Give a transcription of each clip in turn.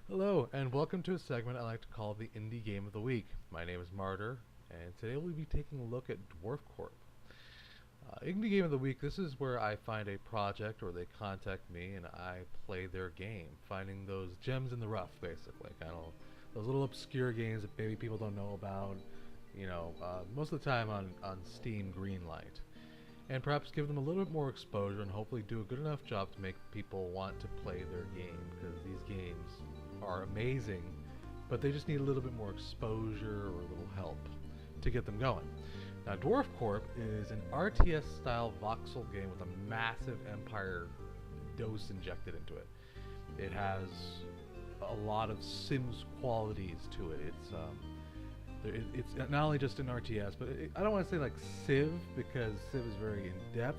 Hello, and welcome to a segment I like to call the Indie Game of the Week. My name is Martyr, and today we'll be taking a look at DwarfCorp. Indie Game of the Week, this is where I find a project or they contact me and I play their game, finding those gems in the rough, basically. Kind of those little obscure games that maybe people don't know about, most of the time on Steam Greenlight. And perhaps give them a little bit more exposure and hopefully do a good enough job to make people want to play their game, because these games are amazing, but they just need a little bit more exposure or a little help to get them going. Now, DwarfCorp is an RTS-style voxel game with a massive Empire dose injected into it. It has a lot of Sims qualities to it. It's not only just an RTS, but I don't want to say like Civ, because Civ is very in-depth.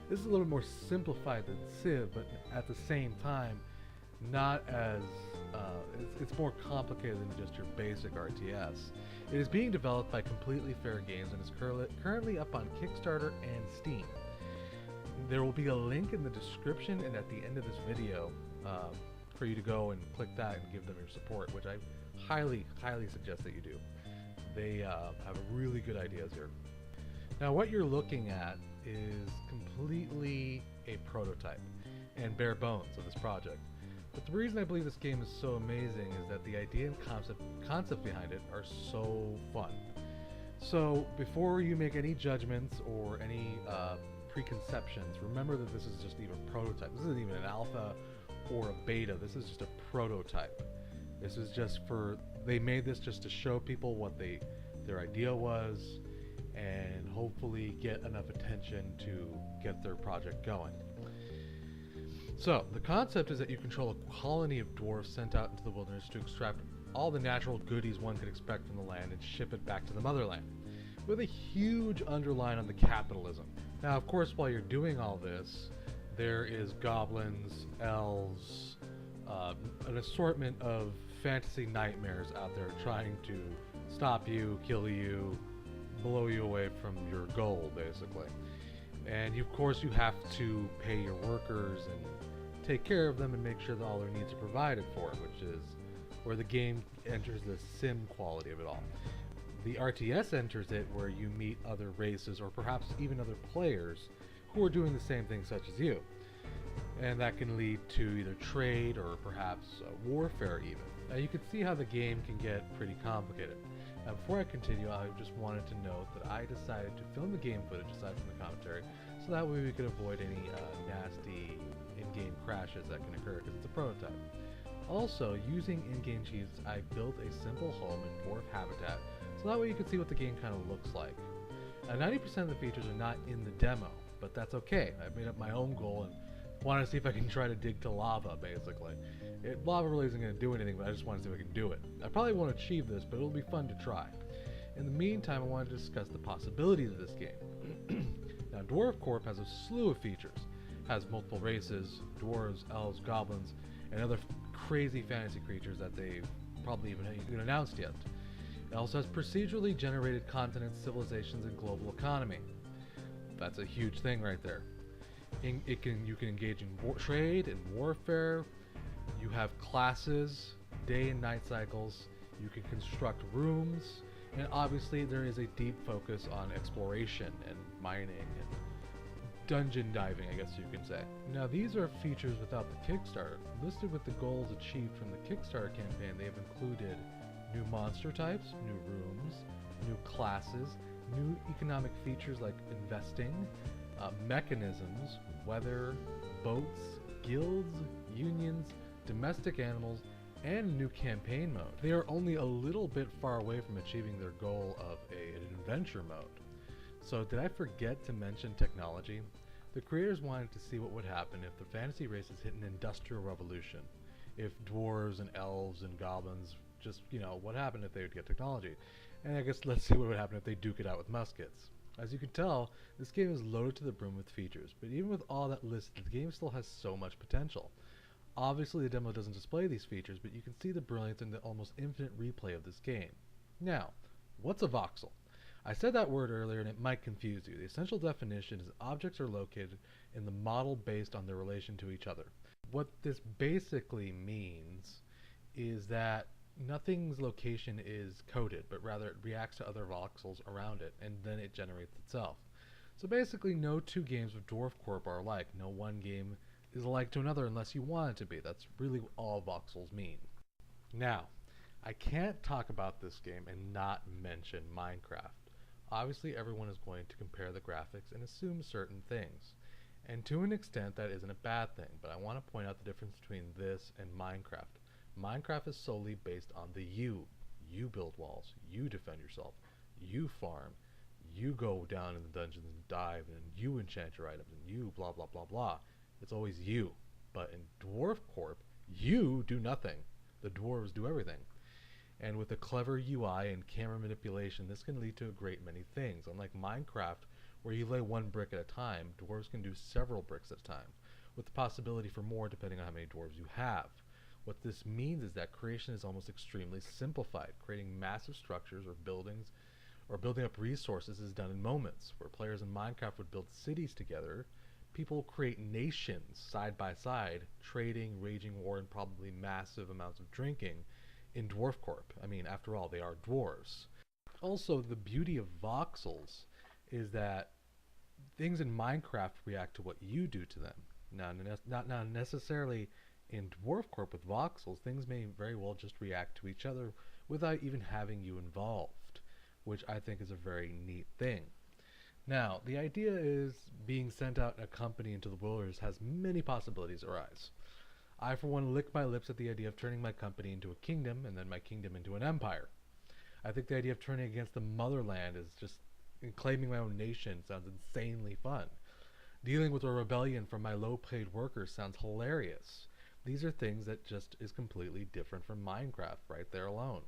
This is a little bit more simplified than Civ, but at the same time, not as it's more complicated than just your basic RTS. It is being developed by Completely Fair Games and is currently up on Kickstarter and Steam. There will be a link in the description and at the end of this video for you to go and click that and give them your support, which I highly suggest that you do. They have really good ideas here. Now, what you're looking at is completely a prototype and bare bones of this project. But the reason I believe this game is so amazing is that the idea and concept behind it are so fun. So before you make any judgments or any preconceptions, remember that this is just even a prototype. This isn't even an alpha or a beta. This is just a prototype. This is just they made this just to show people what their idea was and hopefully get enough attention to get their project going. So, the concept is that you control a colony of dwarves sent out into the wilderness to extract all the natural goodies one could expect from the land and ship it back to the motherland, with a huge underline on the capitalism. Now, of course, while you're doing all this, there is goblins, elves, an assortment of fantasy nightmares out there trying to stop you, kill you, blow you away from your goal, basically. And of course you have to pay your workers and take care of them and make sure that all their needs are provided for, which is where the game enters the sim quality of it all. The RTS enters it where you meet other races or perhaps even other players who are doing the same thing such as you. And that can lead to either trade or perhaps warfare even. Now you can see how the game can get pretty complicated. Now before I continue, I just wanted to note that I decided to film the game footage aside from the commentary, so that way we could avoid any nasty in-game crashes that can occur, because it's a prototype. Also, using in-game cheats, I built a simple home in dwarf habitat, so that way you can see what the game kind of looks like. Now 90% of the features are not in the demo, but that's okay. I've made up my own goal and want to see if I can try to dig to lava, basically. Lava really isn't going to do anything, but I just want to see if I can do it. I probably won't achieve this, but it'll be fun to try. In the meantime, I wanted to discuss the possibilities of this game. Now, DwarfCorp has a slew of features. It has multiple races, dwarves, elves, goblins, and other crazy fantasy creatures that they've probably even announced yet. It also has procedurally generated continents, civilizations, and global economy. That's a huge thing right there. You can engage in trade and warfare. You have classes, day and night cycles. You can construct rooms, and obviously there is a deep focus on exploration and mining and dungeon diving, I guess you can say. Now these are features without the Kickstarter. Listed with the goals achieved from the Kickstarter campaign, they have included new monster types, new rooms, new classes, new economic features like investing, mechanisms, weather, boats, guilds, unions, domestic animals, and a new campaign mode. They are only a little bit far away from achieving their goal of an adventure mode. So did I forget to mention technology? The creators wanted to see what would happen if the fantasy races hit an industrial revolution. If dwarves and elves and goblins just, what happened if they would get technology? And I guess let's see what would happen if they duke it out with muskets. As you can tell, this game is loaded to the brim with features, but even with all that listed, the game still has so much potential. Obviously the demo doesn't display these features, but you can see the brilliance and the almost infinite replay of this game. Now, what's a voxel? I said that word earlier and it might confuse you. The essential definition is that objects are located in the model based on their relation to each other. What this basically means is that nothing's location is coded, but rather it reacts to other voxels around it, and then it generates itself. So basically, no two games of DwarfCorp are alike. No one game is alike to another unless you want it to be. That's really what all voxels mean. Now, I can't talk about this game and not mention Minecraft. Obviously, everyone is going to compare the graphics and assume certain things. And to an extent, that isn't a bad thing, but I want to point out the difference between this and Minecraft. Minecraft is solely based on the you. You build walls, you defend yourself, you farm, you go down in the dungeons and dive, and you enchant your items, and you blah blah blah blah. It's always you. But in DwarfCorp, you do nothing. The dwarves do everything. And with a clever UI and camera manipulation, this can lead to a great many things. Unlike Minecraft, where you lay one brick at a time, dwarves can do several bricks at a time, with the possibility for more depending on how many dwarves you have. What this means is that creation is almost extremely simplified. Creating massive structures or buildings or building up resources is done in moments. Where players in Minecraft would build cities together, people create nations side by side, trading, waging war, and probably massive amounts of drinking in DwarfCorp. I mean, after all, they are dwarves. Also, the beauty of voxels is that things in Minecraft react to what you do to them. Now, not necessarily in DwarfCorp with voxels, things may very well just react to each other without even having you involved, which I think is a very neat thing. Now, the idea is being sent out in a company into the wilderness has many possibilities arise. I, for one, lick my lips at the idea of turning my company into a kingdom and then my kingdom into an empire. I think the idea of turning against the motherland is just claiming my own nation sounds insanely fun. Dealing with a rebellion from my low-paid workers sounds hilarious. These are things that just is completely different from Minecraft right there alone.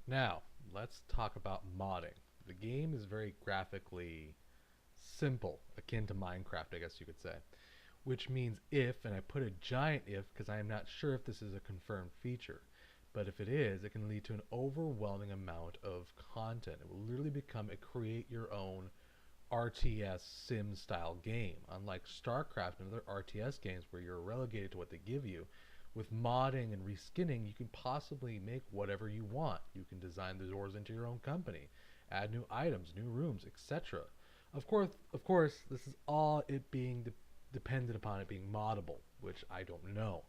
Now, let's talk about modding. The game is very graphically simple, akin to Minecraft, I guess you could say. Which means if, and I put a giant if because I am not sure if this is a confirmed feature, but if it is, it can lead to an overwhelming amount of content. It will literally become a create-your-own RTS sim-style game. Unlike StarCraft and other RTS games where you're relegated to what they give you, with modding and reskinning, you can possibly make whatever you want. You can design the doors into your own company, add new items, new rooms, etc. Of course, this is all it being dependent upon it being moddable, which I don't know.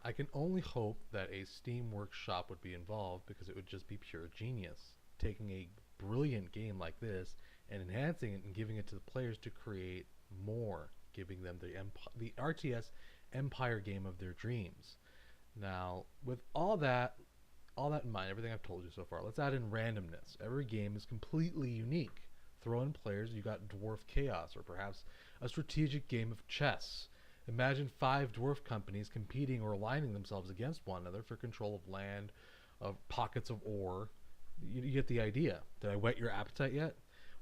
I can only hope that a Steam workshop would be involved because it would just be pure genius. Taking a brilliant game like this and enhancing it and giving it to the players to create more, giving them the RTS empire game of their dreams. Now, with all that in mind, everything I've told you so far, let's add in randomness. Every game is completely unique. Throw in players, you got Dwarf Chaos, or perhaps a strategic game of chess. Imagine 5 dwarf companies competing or aligning themselves against one another for control of land, of pockets of ore. You get the idea. Did I whet your appetite yet?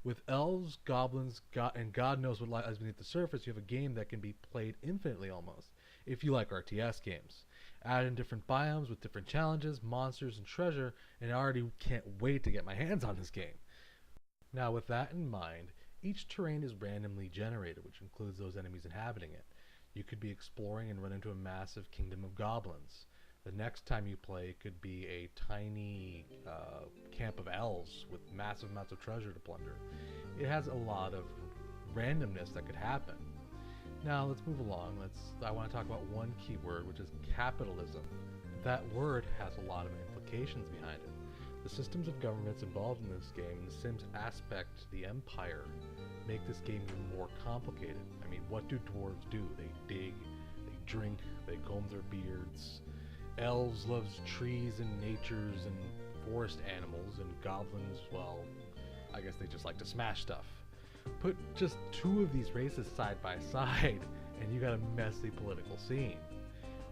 With elves, goblins, and God knows what lies beneath the surface, you have a game that can be played infinitely almost, if you like RTS games. Add in different biomes with different challenges, monsters, and treasure, and I already can't wait to get my hands on this game. Now, with that in mind, each terrain is randomly generated, which includes those enemies inhabiting it. You could be exploring and run into a massive kingdom of goblins. The next time you play, it could be a tiny camp of elves with massive amounts of treasure to plunder. It has a lot of randomness that could happen. Now, let's move along. I want to talk about one key word, which is capitalism. That word has a lot of implications behind it. The systems of governments involved in this game and the Sims aspect, the empire, make this game even more complicated. I mean, what do dwarves do? They dig, they drink, they comb their beards. Elves love trees and natures and forest animals, and goblins, well, I guess they just like to smash stuff. Put just 2 of these races side by side, and you got a messy political scene.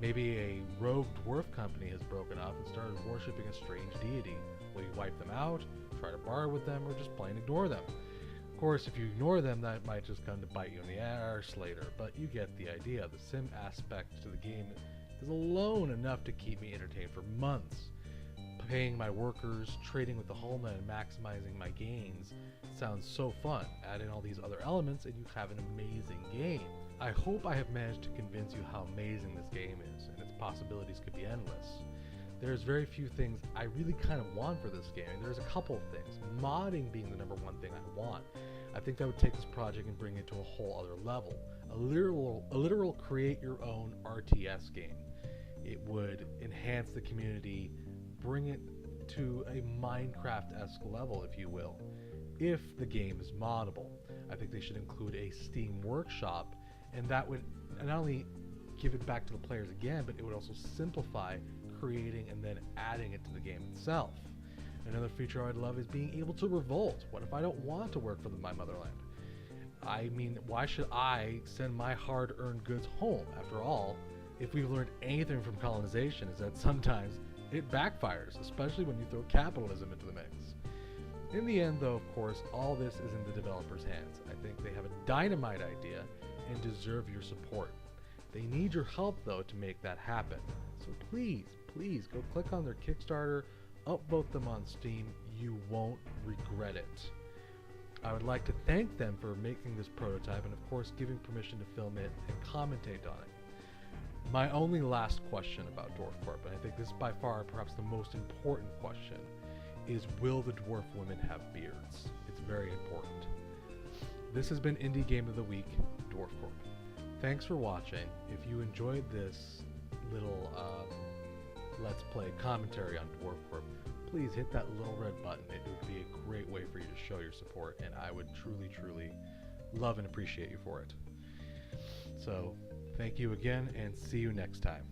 Maybe a rogue dwarf company has broken up and started worshipping a strange deity. Will you wipe them out, try to barter with them, or just plain ignore them? Of course, if you ignore them, that might just come to bite you in the arse later, but you get the idea. The sim aspect to the game is alone enough to keep me entertained for months. Paying my workers, trading with the homeland, and maximizing my gains sounds so fun. Add in all these other elements and you have an amazing game. I hope I have managed to convince you how amazing this game is, and its possibilities could be endless. there's very few things I really kind of want for this game. There's a couple of things. Modding being the number one thing I want. I think that would take this project and bring it to a whole other level. A literal create your own RTS game. It would enhance the community, bring it to a Minecraft-esque level, if you will, if the game is moddable. I think they should include a Steam workshop, and that would not only give it back to the players again, but it would also simplify creating and then adding it to the game itself. Another feature I'd love is being able to revolt. What if I don't want to work for my motherland? I mean, why should I send my hard-earned goods home? After all, if we've learned anything from colonization, is that sometimes it backfires, especially when you throw capitalism into the mix. In the end, though, of course, all this is in the developers' hands. I think they have a dynamite idea and deserve your support. They need your help, though, to make that happen. So please go click on their Kickstarter, upvote them on Steam. You won't regret it. I would like to thank them for making this prototype and, of course, giving permission to film it and commentate on it. My only last question about DwarfCorp, and I think this is by far perhaps the most important question, is will the dwarf women have beards? It's very important. This has been Indie Game of the Week, DwarfCorp. Thanks for watching. If you enjoyed this little Let's Play commentary on DwarfCorp, please hit that little red button. It would be a great way for you to show your support, and I would truly love and appreciate you for it. So, thank you again, and see you next time.